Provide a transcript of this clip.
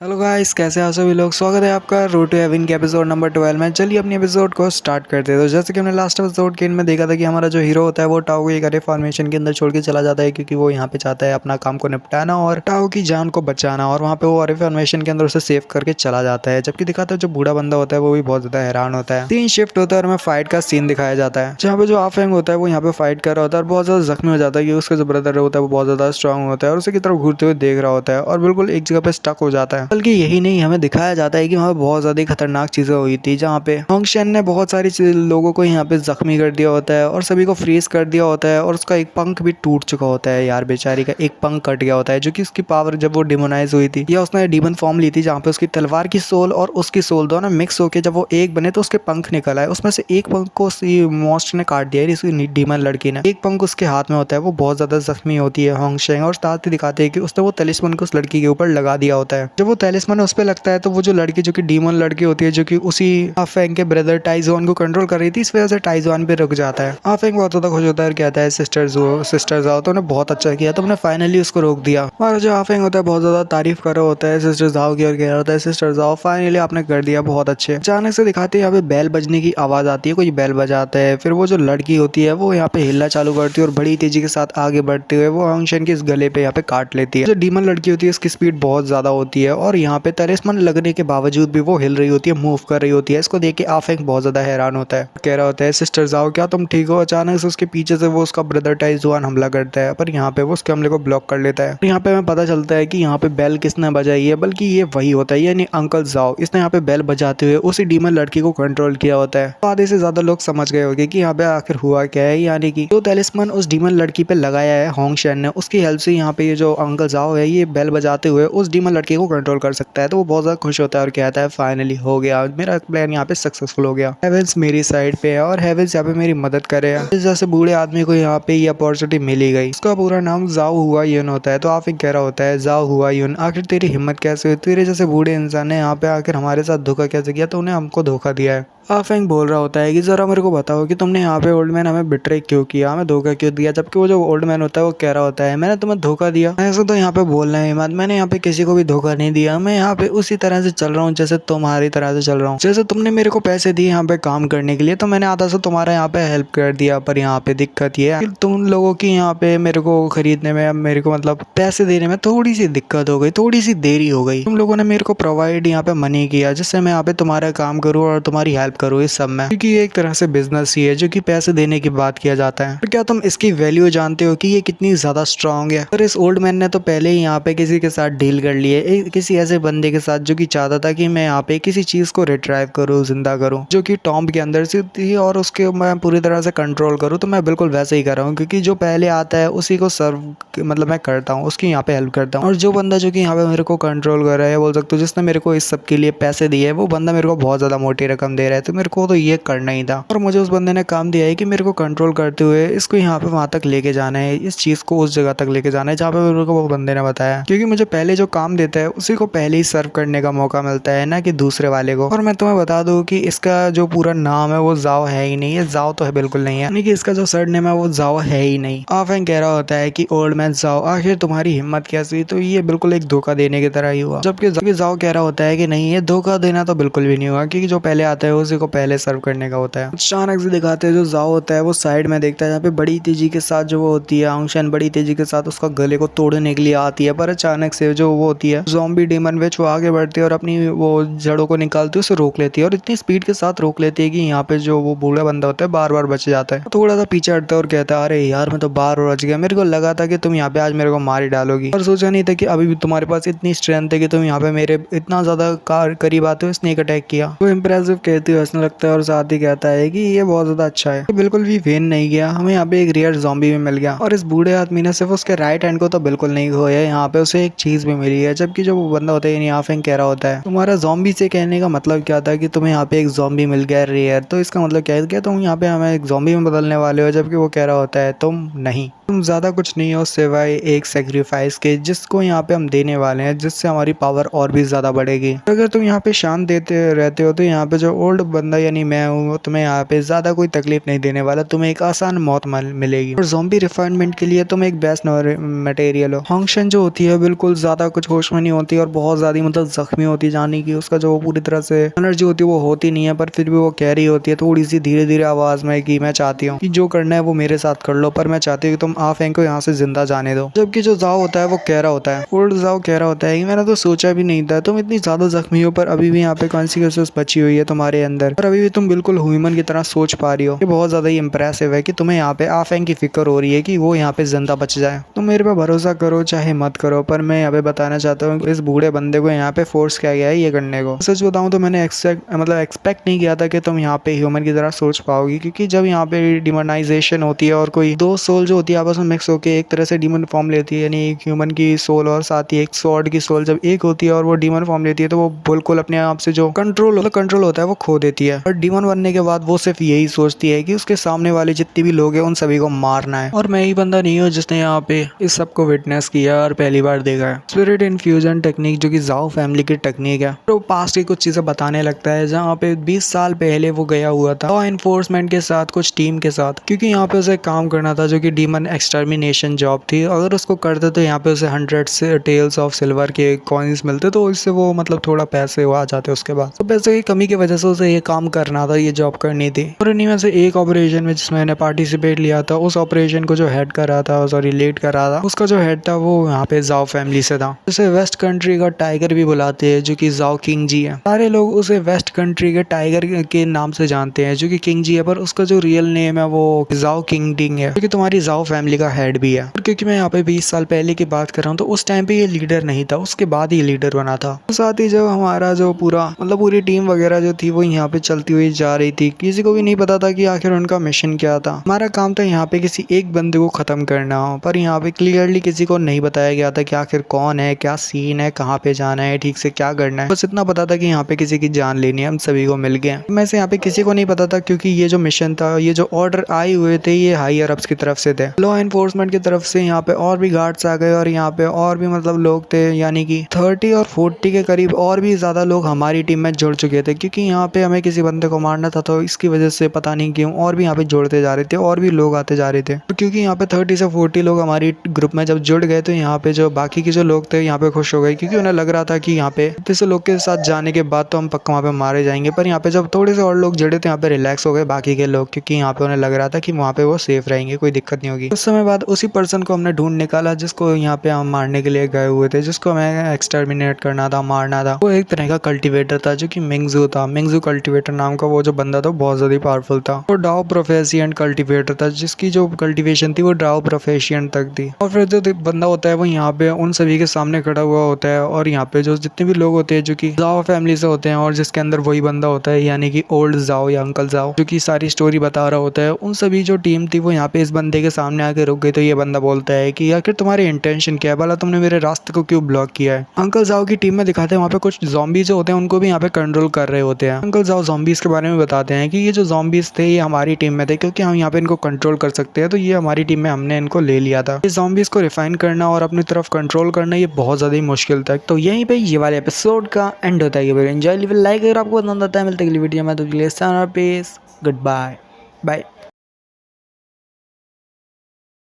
Hello guys, कैसे हैं आप सभी लोग। स्वागत है आपका रोड टू हेवन के एपिसोड नंबर 12 में। चलिए अपनी एपिसोड को स्टार्ट करते हैं। तो जैसे कि हमने लास्ट एपिसोड के इनमें देखा था कि हमारा जो हीरो होता है वो टाओ को एक अरे फॉर्मेशन के अंदर छोड़ के चला जाता है, क्योंकि वो यहाँ पे चाहता है अपना काम को निपटाना और टाओ की जान को बचाना। और वहाँ पे वो अरे फॉर्मेशन के अंदर उसे सेव करके चला जाता है। जबकि दिखाता है जो बूढ़ा बंदा होता है वो भी बहुत ज्यादा हैरान होता है। 3 शिफ्ट होता है और हमें फाइट का सीन दिखाया जाता है, जहाँ पे जो आफेंग होता है वो यहाँ पे फाइट कर रहा होता है और बहुत ज्यादा जख्मी हो जाता है कि उसका जो ब्रदर होता है वो बहुत ज्यादा स्ट्रांग होता है और उसे की तरफ घूरते हुए देख रहा होता है और बिल्कुल एक जगह पे स्टक हो जाता है। बल्कि यही नहीं, हमें दिखाया जाता है कि वहाँ पे बहुत ज्यादा खतरनाक चीजें हुई थी, जहाँ पे होंगशेन ने बहुत सारी लोगों को यहाँ पे जख्मी कर दिया होता है और सभी को फ्रीज कर दिया होता है और उसका एक पंख भी टूट चुका होता है। यार बेचारी का एक पंख कट गया होता है, जो कि उसकी पावर जब वो डिमोनाइज हुई थी या उसने डीमन फॉर्म ली थी, जहाँ पे उसकी तलवार की सोल और उसकी सोल दोनों मिक्स होकर जब वो एक बने तो उसके पंख निकल आए। उसमें से एक पंख को मॉन्स्टर ने काट दिया, इसकी डीमन लड़की ने। एक पंख उसके हाथ में होता है, वो बहुत ज्यादा जख्मी होती है होंगशेन, और साथ ही दिखाते हैं कि उसने वो तलिस्मन को उस लड़की के ऊपर लगा दिया होता है। जब वो तलिस्मन उस पर लगता है तो वो जो लड़की, जो कि डीमन लड़की होती है, जो कि उसी आफेंग के ब्रदर टाइजोन को कंट्रोल कर रही थी, इस वजह से टाइजोन पे रुक जाता है। आफेंग बहुत ज्यादा खुश होता है और कहता है सिस्टर्स आओ, तुमने बहुत अच्छा किया, तुमने फाइनली उसको रोक दिया। और जो आफेंग होता है बहुत ज्यादा तारीफ कर रहा होता है सिस्टर्स आओ की, और कह रहा होता है सिस्टर्स आओ, फाइनली आपने कर दिया, बहुत अच्छे। अचानक से दिखाते हैं यहाँ पे बेल बजने की आवाज आती है, कोई बेल बजाता है। फिर वो जो लड़की होती है वो यहाँ पे हिलना चालू करती है और बड़ी तेजी के साथ आगे बढ़ते हुए वो होंगशेन के इस गले पे यहाँ पे काट लेती है। जो डीमन लड़की होती है उसकी स्पीड बहुत ज्यादा होती है और यहाँ पे तलिस्मन लगने के बावजूद भी वो हिल रही होती है, मूव कर रही होती है। इसको देख के आफेंग बहुत ज्यादा हैरान होता है, कह रहा होता है सिस्टर्स आओ, क्या तुम ठीक हो। अचानक से उसके पीछे से वो उसका ब्रदर टाइजुआन हमला करता है, पर यहाँ पे वो उसके हमले को ब्लॉक कर लेता है। यहाँ पे हमें पता चलता है कि यहाँ पे बेल किसने बजाई है, बल्कि ये वही होता है, यानी अंकल जाओ। इसने यहाँ पे बेल बजाते हुए उसी डीमन लड़की को कंट्रोल किया होता है। तो आधे से ज्यादा लोग समझ गए होंगे कि यहाँ पे आखिर हुआ क्या है, यानी कि जो तलिस्मन उस डीमन लड़की पे लगाया है होंगशेन ने, उसकी हेल्प से यहाँ पे ये जो अंकल जाओ है ये बेल बजाते हुए उस डीमन लड़की को कंट्रोल कर सकता है। तो वो बहुत ज्यादा खुश होता है और कहता है फाइनली हो गया, मेरा प्लान यहाँ पे सक्सेसफुल हो गया। हेवेंस मेरी साइड पे है और हेवेंस यहाँ पे मेरी मदद करे। जैसे बूढ़े आदमी को यहाँ पे ये अपॉर्चुनिटी मिली गई। उसका पूरा नाम जाओ हुआ यून होता है। तो आप कह रहा होता है जाओ हुआ यून, आखिर तेरी हिम्मत कैसे हुई, तेरे जैसे बूढ़े इंसान ने यहाँ पे आखिर हमारे साथ धोखा कैसे किया, तो उन्हें हमको धोखा दिया है। आफेंग बोल रहा होता है कि जरा मेरे को बताओ कि तुमने यहाँ पे ओल्ड मैन हमें बिट्रे क्यों किया, हमें धोखा क्यों दिया। जबकि वो जो ओल्ड मैन होता है वो कह रहा होता है मैंने तुम्हें धोखा दिया, ऐसा तो यहाँ पे बोलना है मत, मैंने यहाँ पे किसी को भी धोखा नहीं दिया। मैं यहाँ पे उसी तरह से चल रहा हूँ जैसे तुम्हारी तरह से चल रहा हूँ। जैसे तुमने मेरे को पैसे दिए यहाँ पे काम करने के लिए, तो मैंने आधा से तुम्हारा यहाँ पे हेल्प कर दिया। पर यहाँ पे दिक्कत ये है कि तुम लोगों की यहाँ पे मेरे को खरीदने में, मेरे को मतलब पैसे देने में थोड़ी सी दिक्कत हो गई, थोड़ी सी देरी हो गई। तुम लोगों ने मेरे को प्रोवाइड यहाँ पे मनी किया जिससे मैं यहाँ पे तुम्हारा काम करूँ और तुम्हारी हेल्प करूँ इस सब में, क्योंकि ये एक तरह से बिजनेस ही है जो कि पैसे देने की बात किया जाता है। तो क्या तुम इसकी वैल्यू जानते हो कि ये कितनी ज्यादा स्ट्रांग है। और इस ओल्ड मैन ने तो पहले ही यहाँ पे किसी के साथ डील कर ली है, किसी ऐसे बंदे के साथ जो कि चाहता था कि मैं यहाँ पे किसी चीज को रिट्राइव करूँ, जिंदा करूँ, जो कि टॉम्ब के अंदर से थी और उसके मैं पूरी तरह से कंट्रोल करूँ। तो मैं बिल्कुल वैसे ही कर रहा हूँ, क्योंकि जो पहले आता है उसी को सर्व मतलब मैं करता हूँ, उसकी यहाँ पे हेल्प करता हूँ। और जो बंदा जो कि यहाँ पे मेरे को कंट्रोल कर रहा है, बोल सकते हो जिसने मेरे को इस सब के लिए पैसे दिए, वो बंदा मेरे को बहुत ज्यादा मोटी रकम दे रहा है। तो मेरे को तो ये करना ही था और मुझे उस बंदे ने काम दिया है कि मेरे को कंट्रोल करते हुए इसको यहाँ पे वहां तक लेके जाना है, इस चीज को उस जगह तक लेके जाना है जहाँ पे मेरे को वो बंदे ने बताया। क्योंकि मुझे पहले जो काम देता है उसी को पहले ही सर्व करने का मौका मिलता है, ना कि दूसरे वाले को। और मैं तुम्हें बता दूं कि इसका जो पूरा नाम है वो जाओ है ही नहीं, ये जाओ तो है बिल्कुल नहीं है, यानी कि इसका जो सर नेम है वो जाओ है ही नहीं। आफेंग कह रहा होता है कि ओल्ड मैन जाओ, आखिर तुम्हारी हिम्मत कैसी। तो ये बिल्कुल एक धोखा देने की तरह ही हुआ। जबकि जाओ कह रहा होता है कि नहीं, ये धोखा देना तो बिल्कुल भी नहीं हुआ, क्योंकि जो पहले आता है उसी को पहले सर्व करने का होता है। अचानक से दिखाते हैं जो जाओ होता है वो साइड में देखता है, जहाँ पे बड़ी तेजी के साथ जो वो होती है होंगशेन बड़ी तेजी के साथ उसका गले को तोड़ने के लिए आती है। पर अचानक से जो वो होती है ज़ॉम्बी डीमन विच, वो आगे बढ़ती है और अपनी वो जड़ों को निकालती है, उसे रोक लेती है और इतनी स्पीड के साथ रोक लेती है कि यहाँ पे जो वो बूढ़ा बंदा होता है बार बार बच जाता है। थोड़ा सा पीछे हटता है और कहता है अरे यार मैं तो बार बार बच गया, मेरे को लगा था कि तुम यहाँ पे आज मेरे को मार ही डालोगी, और सोचा नहीं था कि अभी भी तुम्हारे पास इतनी स्ट्रेंथ है कि तुम यहाँ पे मेरे इतना ज्यादा करीब आते हो, स्नेक अटैक किया। वो इम्प्रेसिव कहती है, हंसने लगता है और साथ ही कहता है कि ये बहुत ज्यादा अच्छा है, बिल्कुल भी वेन नहीं गया, हमें यहाँ पे एक रेयर ज़ॉम्बी भी मिल गया। और इस बूढ़े आदमी ने सिर्फ उसके राइट हैंड को तो बिल्कुल नहीं खोया, यहाँ पे उसे एक चीज भी मिली है। जबकि जो वो बंदा होता है यानी आफेंग कह रहा होता है तुम्हारा ज़ॉम्बी से कहने का मतलब क्या था कि तुम्हें यहाँ पे एक ज़ॉम्बी मिल गया रेयर, तो इसका मतलब क्या है, क्या तुम यहाँ पे हमें एक ज़ॉम्बी में बदलने वाले हो। जबकि वो कह रहा होता है तुम नहीं, तुम ज्यादा कुछ नहीं हो सिवाय एक सेक्रीफाइस के, जिसको यहाँ पे हम देने वाले हैं, जिससे हमारी पावर और भी ज्यादा बढ़ेगी। अगर तुम यहाँ पे शांत देते रहते हो तो यहाँ पे जो ओल्ड बंदा यानी मैं हूँ, तुम्हें यहाँ पे ज्यादा कोई तकलीफ नहीं देने वाला, तुम्हें एक आसान मौत मिलेगी। और ज़ॉम्बी रिफाइनमेंट के लिए तुम एक बेस्ट मटेरियल हो। होंगशेन जो होती है बिल्कुल ज्यादा कुछ होश में नहीं होती और बहुत ज़्यादा मतलब जख्मी होती है, जाने की उसका जो पूरी तरह से एनर्जी होती है वो होती नहीं है, पर फिर भी वो कह रही होती है थोड़ी सी धीरे धीरे आवाज में कि मैं चाहती हूँ कि जो करना है वो मेरे साथ कर लो, पर मैं चाहती हूँ कि तुम आफेंग को यहाँ से जिंदा जाने दो। जबकि जो जाओ होता है वो कह रहा होता है, ओल्ड जाओ कह रहा होता है कि मैंने तो सोचा भी नहीं था, तुम इतनी ज्यादा जख्मी हो पर अभी भी यहाँ पे कॉन्सिक्वेंसेस बची हुई है तुम्हारे अंदर, और अभी भी तुम बिल्कुल ह्यूमन की तरह सोच पा रही हो। ये बहुत ज्यादा ही इंप्रेसिव है कि तुम्हें यहाँ पे आफेंग की फिक्र हो रही है कि वो यहाँ पे जिंदा बच जाए। तुम मेरे पे भरोसा करो चाहे मत करो, पर मैं यहाँ पे बताना चाहता हूँ इस बूढ़े बंदे को यहाँ पे फोर्स किया गया है ये करने को। सच बताऊँ तो मैंने एक्सपेक्ट नहीं किया था कि तुम यहाँ पे ह्यूमन की तरह सोच पाओगी, क्योंकि जब यहाँ पे डिमोनाइजेशन होती है और कोई दो सोल जो होती है आपस में मिक्स होकर एक तरह से डीमन फॉर्म लेती है, यानी एक ह्यूमन की सोल और साथ ही एक स्वॉर्ड की सोल जब एक होती है और वो डीमन फॉर्म लेती है तो वो बिल्कुल अपने आप से जो कंट्रोल होता है वो खो देती है। और डीमन बनने के बाद वो सिर्फ यही सोचती है कि उसके सामने वाले जितने भी लोग हैं उन सभी को मारना है। और मैं ही बंदा नहीं हूँ जिसने यहाँ पे इस सब को विटनेस किया और पहली बार देखा है। स्पिरिट इन्फ्यूजन टेक्निक जो कि जाओ फैमिली की टेक्निक है, तो पास्ट की कुछ चीजें बताने लगता है जहाँ पे 20 साल पहले वो गया हुआ था लॉ एनफोर्समेंट के साथ कुछ टीम के साथ, क्योंकि यहाँ पे उसे काम करना था जो कि डीमन एक्सटर्मिनेशन जॉब थी। अगर उसको करते तो यहाँ पे उसे 100 से टेल्स ऑफ सिल्वर के कॉइन्स मिलते, तो इससे वो मतलब थोड़ा पैसे आ जाते उसके बाद। तो पैसे की कमी की वजह से उसे ये काम करना था, ये जॉब करनी थी। और इन्हीं में से एक ऑपरेशन में जिसमें मैंने पार्टिसिपेट लिया था, उस ऑपरेशन को जो हेड कर रहा था, सॉरी लीड कर रहा था, उसका जो हेड था वो यहाँ पे जाओ फैमिली से था। उसे वेस्ट कंट्री का टाइगर भी बुलाते हैं जो कि जाओ किंग जी है। सारे लोग उसे वेस्ट कंट्री के टाइगर के नाम से जानते हैं जो कि किंग जी है, पर उसका जो रियल नेम है वो जाओ किंग डिंग है, क्योंकि तुम्हारी जाओ फैमिली का हेड भी है। और क्योंकि मैं यहाँ पे 20 साल पहले की बात कर रहा हूँ तो उस टाइम पे ये लीडर नहीं था, उसके बाद ही लीडर बना था। तो साथ ही जब हमारा जो पूरी टीम वगैरह जो थी वो यहाँ पे चलती हुई जा रही थी, किसी को भी नहीं पता था कि आखिर उनका मिशन क्या था। हमारा काम था यहाँ पे किसी एक बंदे को खत्म करना हो, पर यहाँ पे क्लियरली किसी को नहीं बताया गया था कि आखिर कौन है, क्या सीन है, कहाँ पे जाना है, ठीक से क्या करना है। बस इतना पता था कि यहाँ पे किसी की जान लेनी है, हम सभी को मिल गए। मैं से यहाँ पे किसी को नहीं पता था क्योंकि ये जो मिशन था, ये जो ऑर्डर आए हुए थे ये हायर अप्स की तरफ से थे, लॉ एनफोर्समेंट की तरफ से। यहाँ पे और भी गार्ड्स आ गए और यहाँ पे और भी मतलब लोग थे, यानी कि 30 और 40 के करीब और भी ज्यादा लोग हमारी टीम में जुड़ चुके थे, क्योंकि यहाँ पे हमें किसी बंदे को मारना था। तो इसकी वजह से पता नहीं क्यों और भी यहाँ पे जुड़ते जा रहे थे और भी लोग आते जा रहे थे। तो क्योंकि यहाँ पे 30 से 40 लोग हमारी ग्रुप में जब जुड़ गए तो यहाँ पे जो बाकी के जो लोग थे यहाँ पे खुश हो गए, क्योंकि उन्हें लग रहा था कि यहाँ पे इतने से लोग के साथ जाने के बाद तो हम पक्का वहाँ पे मारे जाएंगे। पर यहाँ पे जब थोड़े से और लोग जुड़े तो यहाँ पे रिलैक्स हो गए बाकी के लोग, क्योंकि यहाँ पे उन्हें लग रहा था कि वहाँ पे वो सेफ रहेंगे, कोई दिक्कत नहीं होगी। उस समय बाद उसी पर्सन को हमने ढूंढ निकाला जिसको यहाँ पे हम मारने के लिए गए हुए थे, जिसको हमें एक्सटर्मिनेट करना था, मारना था। वो एक तरह का कल्टिवेटर था जो कि मिंगजू था। मिंगजू कल्टिवेटर नाम का वो जो बंदा था बहुत ज्यादा पावरफुल था। वो डाओ प्रोफेशिएंट कल्टिवेटर था जिसकी जो कल्टिवेशन थी वो डाओ प्रोफेशिएंट तक थी। और फिर जो बंदा होता है वो यहाँ पे उन सभी के सामने खड़ा हुआ होता है, और यहाँ पे जो जितने भी लोग होते हैं जो कि जाओ फैमिली से होते हैं और जिसके अंदर वही बंदा होता है, यानी कि ओल्ड जाओ या अंकल जाओ जो कि सारी स्टोरी बता रहा होता है, उन सभी जो टीम थी वो यहाँ पे इस बंदे के सामने आके रुक गई। तो ये बंदा बोलता है कि आखिर तुम्हारी इंटेंशन क्या है, भला तुमने मेरे रास्ते को क्यों ब्लॉक किया है। अंकल जाओ की टीम में दिखाते हैं वहाँ पे कुछ ज़ॉम्बीज़ जो होते हैं उनको भी यहाँ पे कंट्रोल कर रहे होते हैं। अंकल जाओ ज़ॉम्बीज़ के बारे में बताते हैं कि ये जो ज़ॉम्बीज़ थे ये हमारी टीम में थे, क्योंकि हम यहाँ पे इनको कंट्रोल कर सकते हैं, तो ये हमारी टीम में हमने इनको ले लिया था। इस ज़ॉम्बीज़ को रिफाइन करना और अपनी तरफ कंट्रोल करना ये बहुत ज़्यादा ही मुश्किल था। तो यहीं पे ये वाले एपिसोड का एंड होता है। एंजॉय, लाइक अगर आपको पसंद आता है, मिलते अगली वीडियो में। तो गुड बाय बाय।